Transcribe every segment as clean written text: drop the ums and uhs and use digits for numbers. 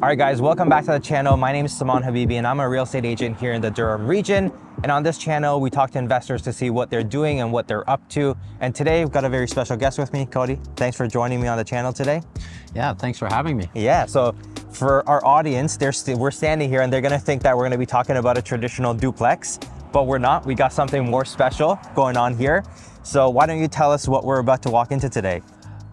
All right, guys, welcome back to the channel. My name is Saman Habibi, and I'm a real estate agent here in the Durham region. And on this channel, we talk to investors to see what they're doing and what they're up to. And today, we've got a very special guest with me, Cody. Thanks for joining me on the channel today. Yeah, thanks for having me. Yeah, so for our audience, we're standing here and they're gonna think that we're gonna be talking about a traditional duplex, but we're not. We got something more special going on here. So why don't you tell us what we're about to walk into today?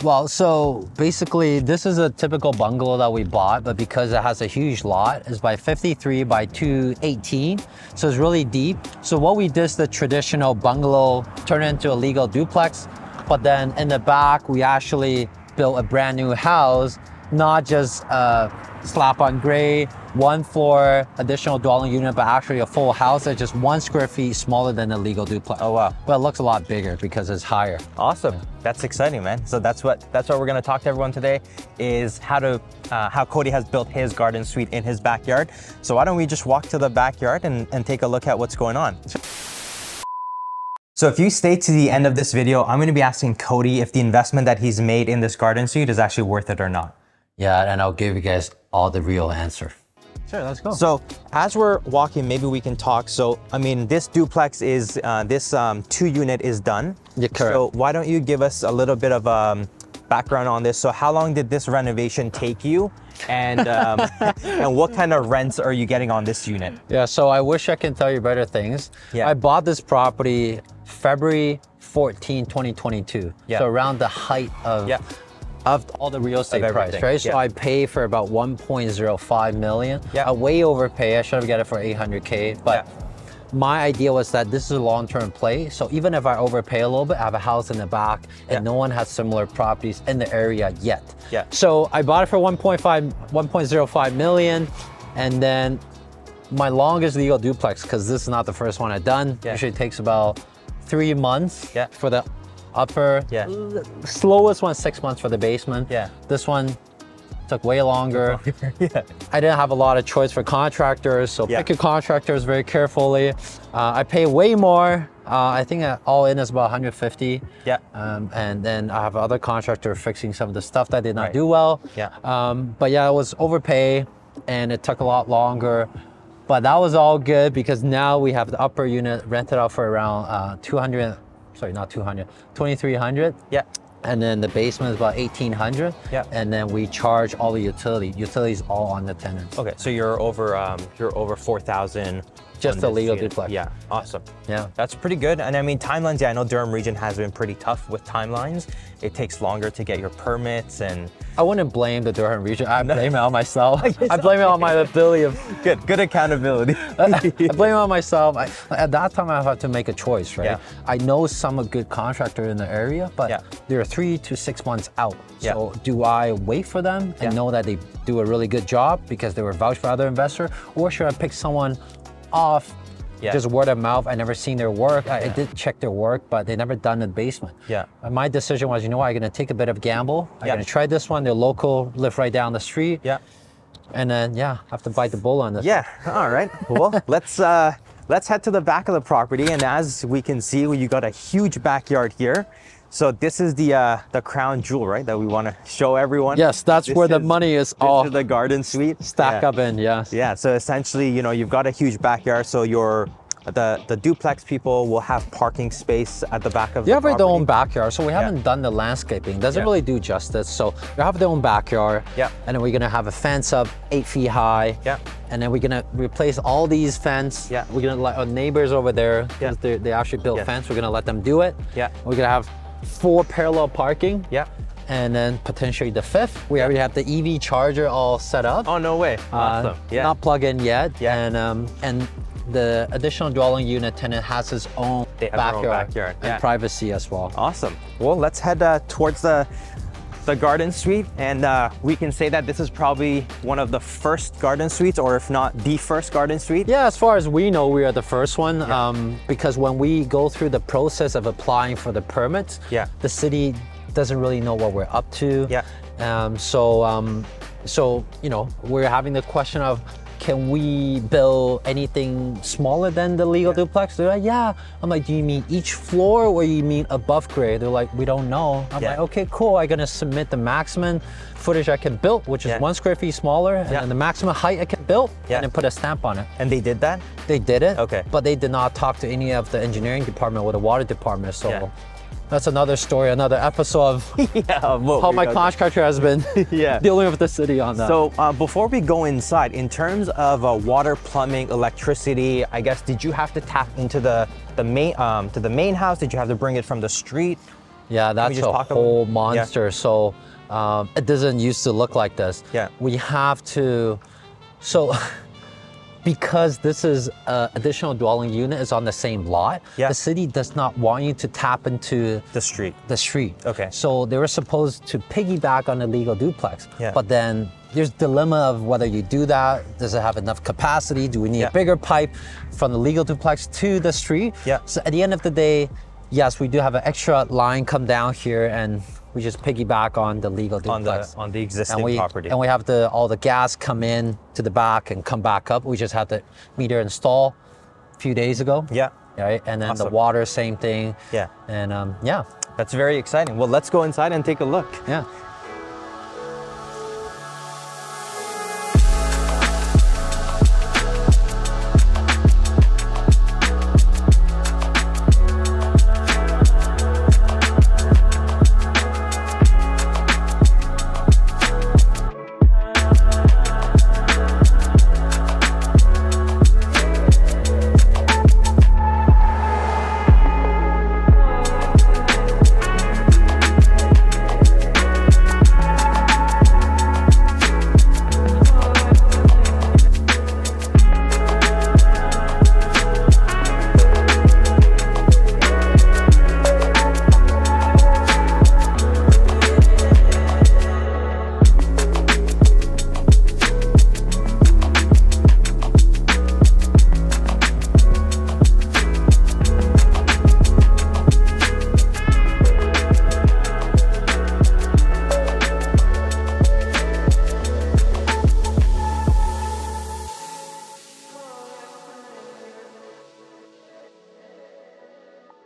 Well, so basically this is a typical bungalow that we bought, but because it has a huge lot, it's by 53 by 218. So it's really deep. So what we did is the traditional bungalow turned into a legal duplex, but then in the back, we actually built a brand new house, not just slap on grade, one floor, additional dwelling unit, but actually a full house that's just 1 square feet smaller than a legal duplex. Oh, wow. But it looks a lot bigger because it's higher. Awesome. Yeah. That's exciting, man. So that's what we're gonna talk to everyone today, is how Cody has built his garden suite in his backyard. So why don't we just walk to the backyard and take a look at what's going on. So if you stay to the end of this video, I'm gonna be asking Cody if the investment that he's made in this garden suite is actually worth it or not. Yeah, and I'll give you guys all the real answer. Sure, let's go. So as we're walking, maybe we can talk. So, I mean, this duplex is, this 2-unit is done. Yeah, correct. So why don't you give us a little bit of background on this? So how long did this renovation take you? And, and what kind of rents are you getting on this unit? Yeah, so I wish I can tell you better things. Yeah. I bought this property February 14, 2022. Yeah. So around the height of all the real estate price, right? So I pay for about 1.05 million. I way overpay. I should have got it for 800K, but my idea was that this is a long-term play. So even if I overpay a little bit, I have a house in the back and no one has similar properties in the area yet. So I bought it for 1.05 million. And then my longest legal duplex, because this is not the first one I've done, usually takes about 3 months for the upper. Slowest one, 6 months for the basement. This one took way longer. I didn't have a lot of choice for contractors, so pick your contractors very carefully. I pay way more. I think all in is about 150. And then I have other contractor fixing some of the stuff that did not do well. But yeah, it was overpay and it took a lot longer. But that was all good because now we have the upper unit rented out for around 2,300. And then the basement is about 1,800. And then we charge all the utilities all on the tenants. Okay, so you're over 4,000. Just a legal duplex. Yeah, awesome. Yeah, that's pretty good. And I mean, timelines, I know Durham region has been pretty tough with timelines. It takes longer to get your permits and... I wouldn't blame the Durham region. I blame it on myself. I blame it on my ability of... Good accountability. I blame it on myself. At that time, I had to make a choice, right? I know some good contractor in the area, but they're 3 to 6 months out. So do I wait for them and know that they do a really good job because they were vouched by other investor, or should I pick someone off just word of mouth? I never seen their work. I did check their work, but they never done the basement. My decision was, you know what, I'm gonna take a bit of gamble. I'm gonna try this one. They're local, live right down the street. And then have to bite the bullet on this. All right. Well, let's head to the back of the property, and as we can see, you got a huge backyard here. So this is the crown jewel, right? That we want to show everyone. Yes, that's where the money is. All the garden suite stack up in. Yeah. So essentially, you know, you've got a huge backyard. So the duplex people will have parking space at the back of the property. They have their own backyard. So we haven't done the landscaping. Doesn't really do justice. So they have their own backyard. And then we're gonna have a fence up 8 feet high. And then we're gonna replace all these fence. We're gonna let our neighbors over there, because they actually built fence. We're gonna let them do it. We're gonna have 4 parallel parking. And then potentially the 5th, we already have the EV charger all set up. Oh, no way. Awesome. Not plug in yet. And the additional dwelling unit tenant has his own backyard and privacy as well. Awesome. Well, let's head towards the garden suite, and we can say that this is probably one of the first garden suites, or if not the first garden suite. Yeah, as far as we know, we are the first one. Because when we go through the process of applying for the permits, the city doesn't really know what we're up to. So you know, we're having the question of, can we build anything smaller than the legal duplex? They're like, yeah. I'm like, do you mean each floor or you mean above grade? They're like, we don't know. I'm like, okay, cool. I'm gonna submit the maximum footage I can build, which is 1 square feet smaller, and then the maximum height I can build, and then put a stamp on it. And they did that? They did it, okay. But they did not talk to any of the engineering department or the water department, so that's another story, another episode of how my contractor has been dealing with the city on that. So before we go inside, in terms of water, plumbing, electricity, I guess, did you have to tap into the main house? Did you have to bring it from the street? Yeah, that's a whole monster. Yeah. So it doesn't used to look like this. Yeah. We have to, so because this is additional dwelling unit is on the same lot, the city does not want you to tap into the street. Okay. So they were supposed to piggyback on the legal duplex. Yeah. But then there's dilemma of whether you do that. Does it have enough capacity? Do we need a bigger pipe from the legal duplex to the street? Yeah. So at the end of the day, yes, we do have an extra line come down here, and we just piggyback on the legal duplex. On the existing property. And we have all the gas come in to the back and come back up. We just had the meter installed a few days ago. Yeah. Right, and then the water, same thing. Yeah. And That's very exciting. Well, let's go inside and take a look. Yeah.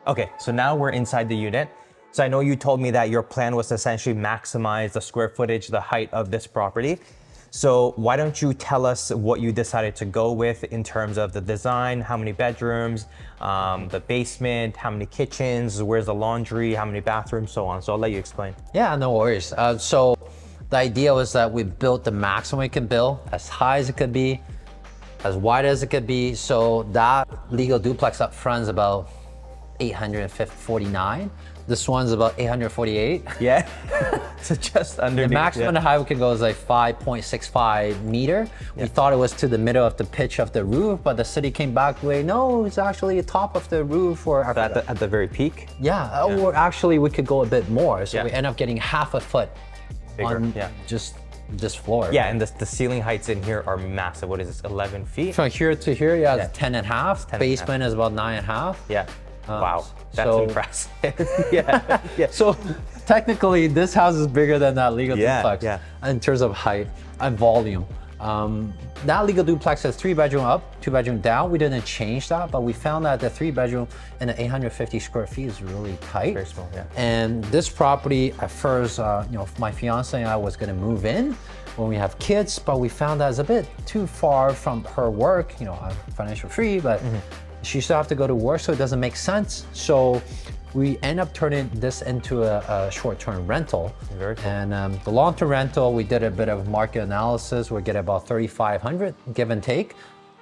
Okay, so now we're inside the unit. So I know you told me that your plan was to essentially maximize the square footage, the height of this property. So why don't you tell us what you decided to go with in terms of the design, how many bedrooms, the basement, how many kitchens, where's the laundry, how many bathrooms, so on. So I'll let you explain. Yeah, no worries. So the idea was that we built the maximum we can build, as high as it could be, as wide as it could be. So that legal duplex up front is about 849. This one's about 848. Yeah. So just underneath. The maximum height we could go is like 5.65 meter. We thought it was to the middle of the pitch of the roof, but the city came back with, no, it's actually the top of the roof, or at the very peak. Yeah, or actually we could go a bit more. So we end up getting half a foot bigger on just this floor. Yeah, and the ceiling heights in here are massive. What is this, 11 feet? From here to here, it's 10 and a half. Basement is about 9.5. Yeah. Wow, that's impressive. Yeah. So technically, this house is bigger than that legal duplex in terms of height and volume. That legal duplex has 3-bedroom up, 2-bedroom down. We didn't change that, but we found that the 3-bedroom in the 850 square feet is really tight. Very small, yeah. And this property, at first, my fiance and I was going to move in when we have kids, but we found that it's a bit too far from her work. I'm financial free, but she still have to go to work, so it doesn't make sense. So we end up turning this into a short-term rental. Very cool. And the long-term rental, we did a bit of market analysis. We get about 3,500, give and take,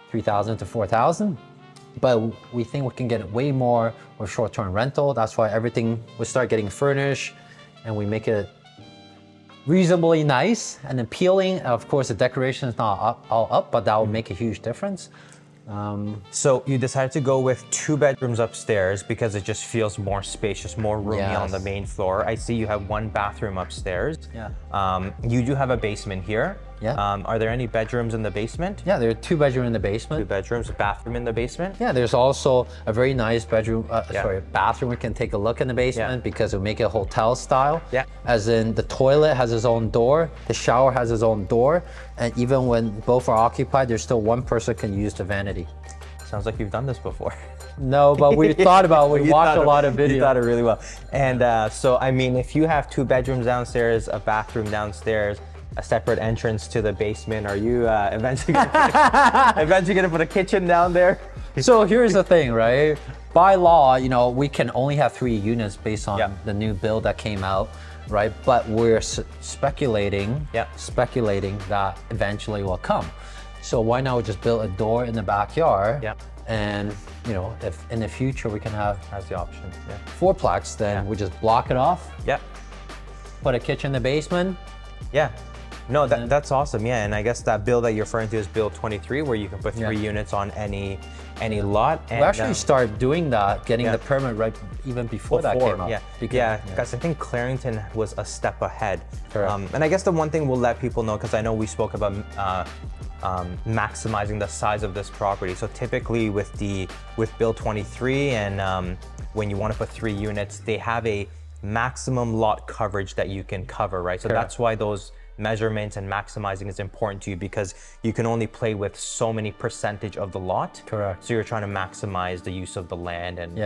3,000 to 4,000. But we think we can get way more with short-term rental. That's why everything, we start getting furnished and we make it reasonably nice and appealing. Of course, the decoration is not all up, but that will make a huge difference. So you decided to go with 2 bedrooms upstairs because it just feels more spacious, more roomy on the main floor. I see you have 1 bathroom upstairs. Yeah. You do have a basement here. Yeah. Are there any bedrooms in the basement? Yeah, there are 2 bedrooms in the basement. 2 bedrooms, a bathroom in the basement? Yeah, there's also a very nice bedroom, bathroom we can take a look in the basement because it'll make it hotel style. Yeah. As in the toilet has its own door, the shower has its own door, and even when both are occupied, there's still one person can use the vanity. Sounds like you've done this before. No, but we thought about it. We watched a lot of videos. You thought it really well. And so, I mean, if you have 2 bedrooms downstairs, a bathroom downstairs, a separate entrance to the basement, are you eventually gonna put a kitchen down there? So here's the thing, right? By law, you know, we can only have 3 units based on the new bill that came out, right? But we're speculating that eventually will come. So why not just build a door in the backyard? And you know, if in the future we can have as the option, 4-plex, then we just block it off. Put a kitchen in the basement. No, that's awesome. Yeah, and I guess that bill that you're referring to is Bill 23, where you can put 3 units on any lot. And we actually started doing that, getting the permit right even before that came out. Because I think Clarington was a step ahead. And I guess the one thing we'll let people know, because I know we spoke about maximizing the size of this property. So typically with Bill 23 and when you want to put 3 units, they have a maximum lot coverage that you can cover, right? So that's why those measurements and maximizing is important to you, because you can only play with so many percentage of the lot. So you're trying to maximize the use of the land. And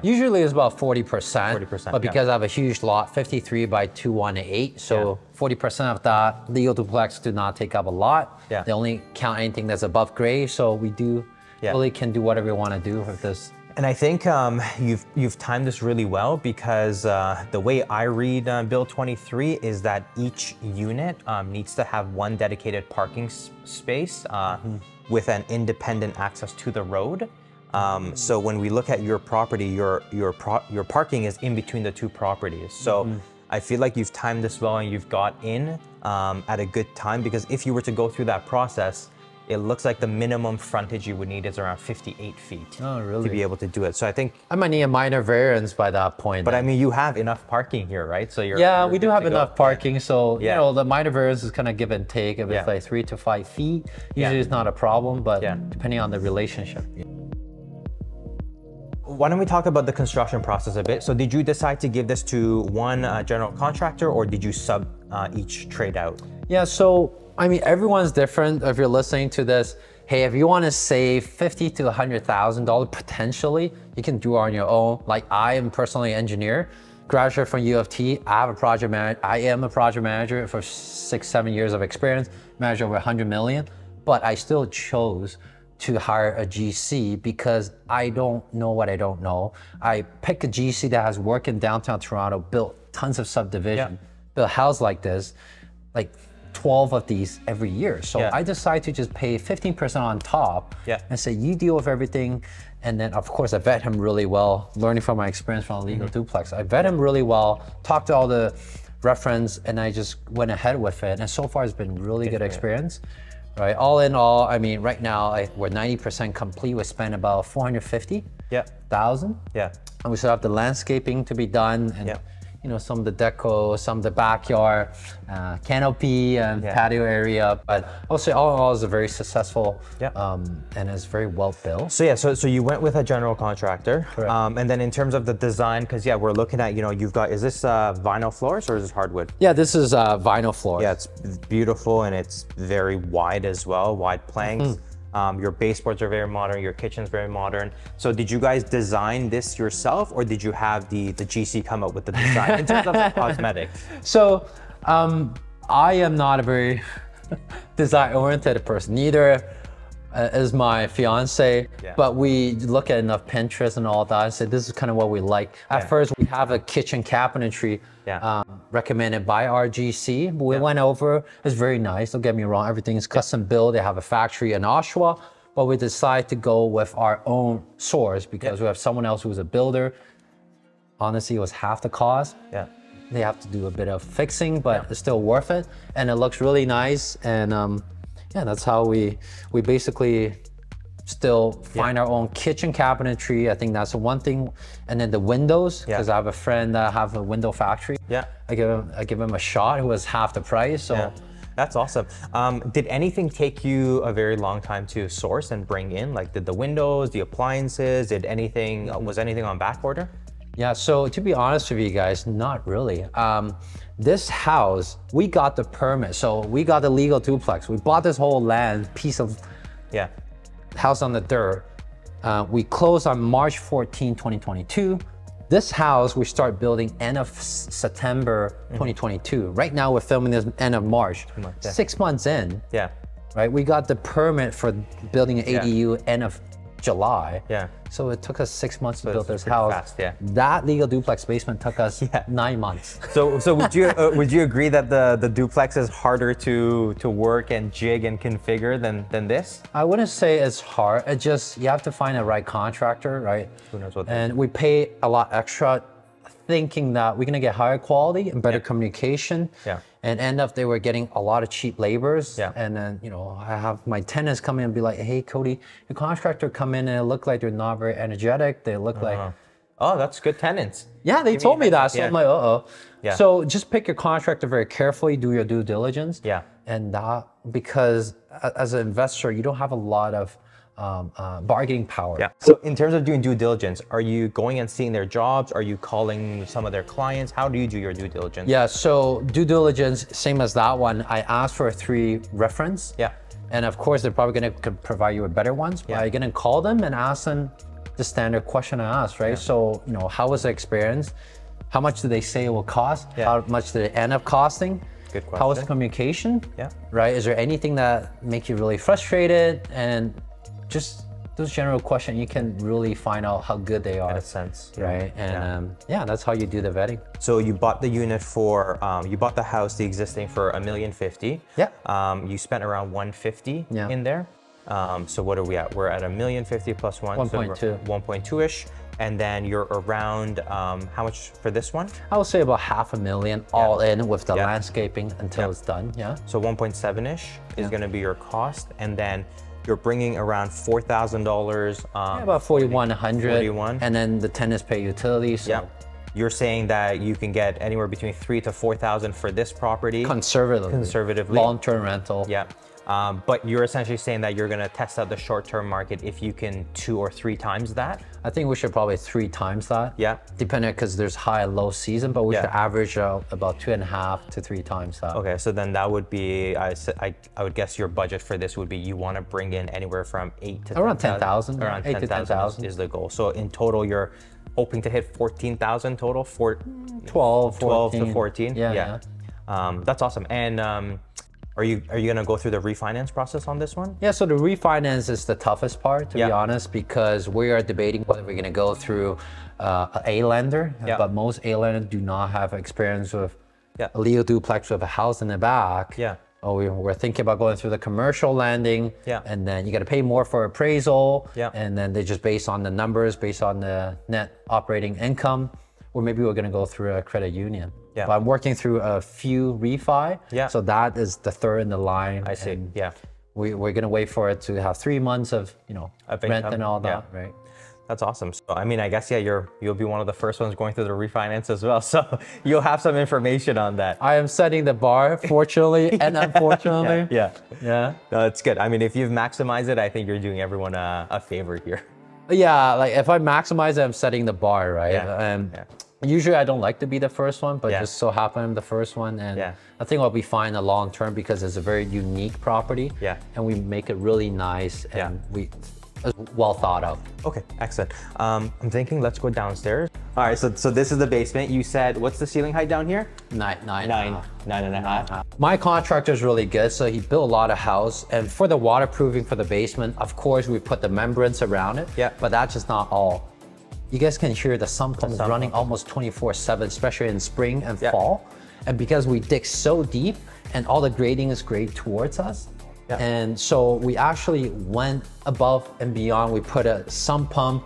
usually it's about 40%. But because I have a huge lot, 53 by 218, so 40% of that legal duplex do not take up a lot. They only count anything that's above grade. So we do really can do whatever we want to do with this. And I think you've timed this really well, because the way I read Bill 23 is that each unit needs to have 1 dedicated parking space with an independent access to the road. So when we look at your property, your parking is in between the 2 properties. So I feel like you've timed this well and you've got in at a good time, because if you were to go through that process, it looks like the minimum frontage you would need is around 58 feet to be able to do it. So I think I might need a minor variance by that point. But I mean, you have enough parking here, right? So we do have enough parking. So you know, the minor variance is kind of give and take. If it's like 3 to 5 feet, usually it's not a problem. But depending on the relationship. Why don't we talk about the construction process a bit? So did you decide to give this to one general contractor, or did you sub each trade out? Yeah, so I mean, everyone's different. If you're listening to this, hey, if you want to save $50,000 to $100,000 potentially, you can do it on your own. Like, I am personally an engineer, graduate from U of T. I am a project manager for 6-7 years of experience, managed over 100 million, but I still chose to hire a GC because I don't know what I don't know. I picked a GC that has worked in downtown Toronto, built tons of subdivision, built a house like this, like 12 of these every year. So I decided to just pay 15% on top and say, you deal with everything. And then of course I vet him really well, learning from my experience from a legal duplex. I vet him really well, talked to all the reference, and I just went ahead with it. And so far it's been really good experience. Right, all in all, I mean, right now we're 90% complete. We spent about 450,000. And we still have the landscaping to be done, and you know, some of the deco, some of the backyard, canopy and patio area. But I'll say all in all is a very successful and is very well built. So so you went with a general contractor. And then in terms of the design, because we're looking at, you know, you've got, is this vinyl floors or is this hardwood? Yeah, this is vinyl floors. Yeah, it's beautiful and it's very wide as well, wide planks. Your baseboards are very modern, your kitchen's very modern. So did you guys design this yourself, or did you have the GC come up with the design in terms of the cosmetics? So I am not a very design-oriented person. Neither is my fiance, but we look at enough Pinterest and all that and say, this is kind of what we like. At first, we have a kitchen cabinetry recommended by our GC. We went over, it's very nice, don't get me wrong, everything is custom built. They have a factory in Oshawa, but we decided to go with our own source because we have someone else who's a builder. Honestly, it was half the cost. They have to do a bit of fixing, but it's still worth it. And it looks really nice. And that's how we basically still find our own kitchen cabinetry. I think that's the one thing. And then the windows, because I have a friend that have a window factory. I give him a shot. It was half the price. So That's awesome. Did anything take you a very long time to source and bring in? Like, did the windows, the appliances, was anything on back order? Yeah, so to be honest with you guys, not really. This house, we got the permit. So we got the legal duplex. We bought this whole piece of house on the dirt. We closed on March 14, 2022. This house, we start building end of September 2022. Right now, we're filming this end of March. 6 months in, right? We got the permit for building an ADU end of July. So it took us 6 months to build this house. Fast, That legal duplex basement took us 9 months. So would you agree that the duplex is harder to work and jig and configure than this? I wouldn't say it's hard. It just, you have to find the right contractor, right? Who knows what and we pay a lot extra thinking that we're gonna get higher quality and better communication. And end up they were getting a lot of cheap laborers. And then, you know, I have my tenants come in and be like, hey, Cody, your contractor come in and it look like they're not very energetic. They look like... Oh, that's good tenants. Yeah, they told me that. So I'm like, uh-oh. So just pick your contractor very carefully, do your due diligence. And that, because as an investor, you don't have a lot of bargaining power. So in terms of doing due diligence, are you going and seeing their jobs? Are you calling some of their clients? How do you do your due diligence? Yeah, so due diligence, same as that one. I asked for 3 reference. And of course, they're probably gonna provide you with better ones. But I'm gonna call them and ask them the standard question I asked, right? So, you know, how was the experience? How much do they say it will cost? How much did it end up costing? Good question. How was the communication? Right, is there anything that makes you really frustrated? And just those general questions, you can really find out how good they are. In a sense, right? And that's how you do the vetting. So you bought the unit for, you bought the house, the existing, for $1,050,000. You spent around $150 in there. So what are we at? We're at $1,050,000 plus 1.2. So 1.2-ish. And then you're around, how much for this one? I would say about $500,000 all in with the landscaping until it's done, So 1.7-ish is gonna be your cost. And then you're bringing around $4,000. About 4,100. 41. And then the tenants pay utilities. So. You're saying that you can get anywhere between $3,000 to $4,000 for this property. Conservatively. Long-term rental. But you're essentially saying that you're gonna test out the short-term market if you can 2 or 3 times that? I think we should probably 3 times that. Depending, because there's high and low season, but we should average out about 2.5 to 3 times that. Okay, so then that would be, I would guess your budget for this would be, you want to bring in anywhere from 8 to around 10,000. Around 10,000 is the goal. So in total, you're hoping to hit 14,000 total for 12 to 14. That's awesome. And are you gonna go through the refinance process on this one? Yeah, so the refinance is the toughest part, to be honest, because we are debating whether we're gonna go through a lender, but most A lenders do not have experience with a legal duplex with a house in the back. Or we're thinking about going through the commercial lending, and then you got to pay more for appraisal, and then they just based on the numbers, based on the net operating income, or maybe we're going to go through a credit union. But I'm working through a few refi, so that is the third in the line. I see. We're going to wait for it to have 3 months of rent and all that, right? That's awesome. So I mean, I guess you'll be one of the first ones going through the refinance as well. So you'll have some information on that. I am setting the bar, fortunately and unfortunately. No, it's good. I mean, if you've maximized it, I think you're doing everyone a favor here. Yeah, like if I maximize it, I'm setting the bar, right? Usually I don't like to be the first one, but just so happen I'm the first one. And I think I'll be fine in the long term because it's a very unique property. And we make it really nice and well thought out. Okay, excellent. I'm thinking let's go downstairs. All right, so this is the basement. You said, what's the ceiling height down here? 9.5. My contractor is really good, so he built a lot of house. And for the waterproofing for the basement, of course, we put the membranes around it. But that's just not all. You guys can hear the sump pump running almost 24/7, especially in spring and fall. And because we dig so deep and all the grading is graded towards us, and so we actually went above and beyond. We put a sump pump,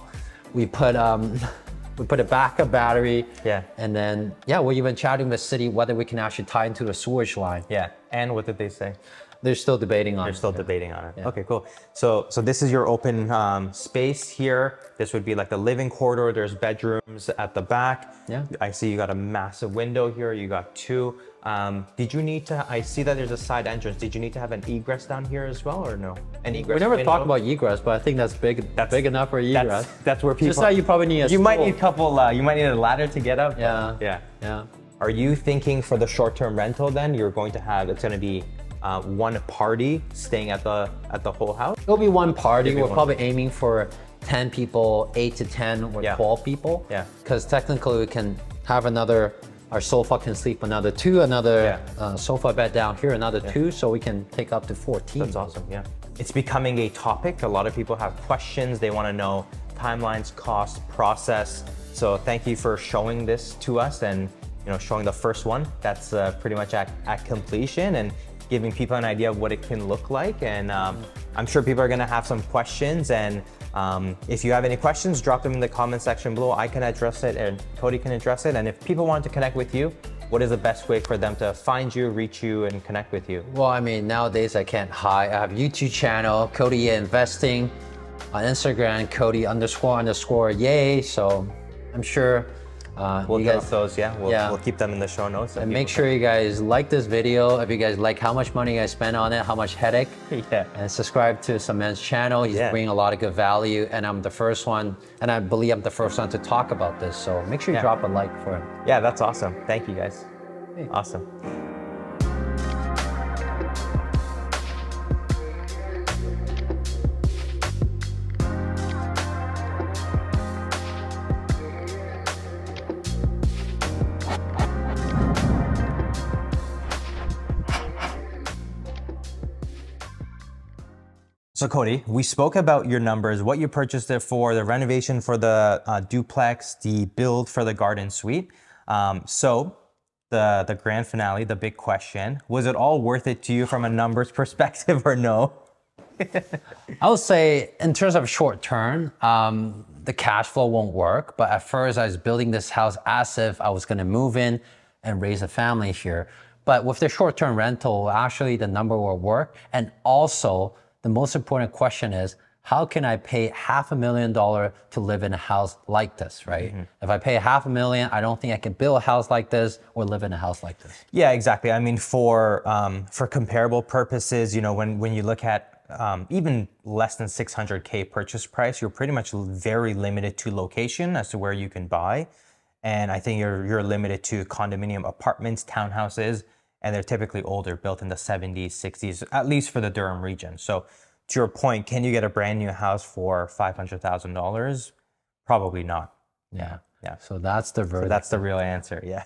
we put a backup battery, and then we're even chatting with the city whether we can actually tie into the sewage line. And what did they say? They're still debating on it. They're still debating on it. Yeah. Okay, cool. So this is your open space here. This would be like the living corridor. There's bedrooms at the back. Yeah. I see you got a massive window here. You got two. Did you need to, I see that there's a side entrance. Did you need to have an egress down here as well, or no? An egress We never window? talked about egress, but I think that's big enough for egress. That's where people... Just like you probably need a You might need a couple, you might need a ladder to get up. Yeah. Yeah. Are you thinking for the short-term rental then, you're going to have, it's going to be one party staying at the whole house? It'll be one party. We're probably aiming for 10 people, 8 to 10 or 12 people. Yeah. Because technically we can have our sofa can sleep another 2, sofa bed down here, another 2, so we can take up to 14. That's awesome, yeah. It's becoming a topic. A lot of people have questions. They want to know timelines, cost, process. So thank you for showing this to us and showing the first one. That's pretty much at completion and giving people an idea of what it can look like. And I'm sure people are going to have some questions. And if you have any questions, drop them in the comment section below. I can address it and Cody can address it. And if people want to connect with you, what is the best way for them to find you, reach you, and connect with you? Well, I mean, nowadays I can't hide. I have a YouTube channel, Cody Yeh Investing. On Instagram, Cody__Yeh. So I'm sure we'll get those, we'll keep them in the show notes. And make sure you guys like this video. If you guys like how much money I spent on it, how much headache. And subscribe to Saman's channel. He's bringing a lot of good value. And I'm the first one, and I believe I'm the first one to talk about this. So make sure you drop a like for him. Yeah, that's awesome. Thank you guys. Hey. Awesome. So Cody, we spoke about your numbers, what you purchased it for, the renovation for the duplex, the build for the garden suite. So the grand finale, the big question, was it all worth it to you from a numbers perspective or no? I would say in terms of short term, the cash flow won't work. But at first I was building this house as if I was gonna move in and raise a family here. But with the short-term rental, actually the number will work. And also, the most important question is, how can I pay $500,000 to live in a house like this, right? If I pay $500,000, I don't think I can build a house like this or live in a house like this. Yeah, exactly. I mean, for comparable purposes, when you look at even less than 600K purchase price, you're pretty much very limited to location as to where you can buy. And I think you're limited to condominium apartments, townhouses, and they're typically older, built in the 70s, 60s, at least for the Durham region. So to your point, can you get a brand new house for $500,000? Probably not. Yeah. So that's the verdict. So that's the real answer, yeah.